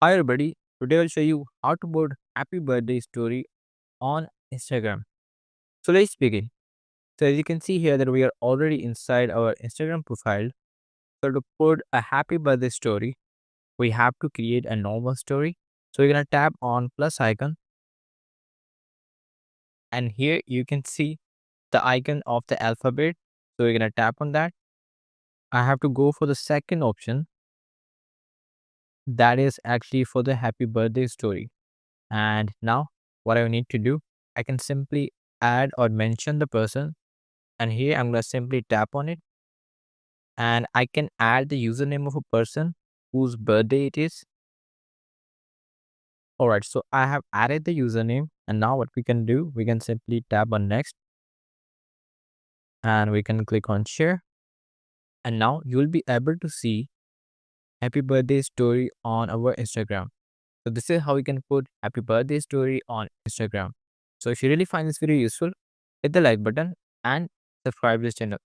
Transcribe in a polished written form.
Hi everybody, today I'll show you how to put happy birthday story on Instagram. So let's begin. So as you can see here that we are already inside our Instagram profile. So to put a happy birthday story, we have to create a normal story. So you're gonna tap on plus icon and here you can see the icon of the alphabet. So you're gonna tap on that. I have to go for the second option that is actually for the happy birthday story. And now what I need to do, I can simply add or mention the person. And here I'm going to simply tap on it and I can add the username of a person whose birthday it is. All right. So I have added the username. And now what we can do, we can simply tap on next and we can click on share. And now you'll be able to see happy birthday story on our Instagram. So this is how we can put happy birthday story on Instagram. So if you really find this video useful, hit the like button and subscribe this channel.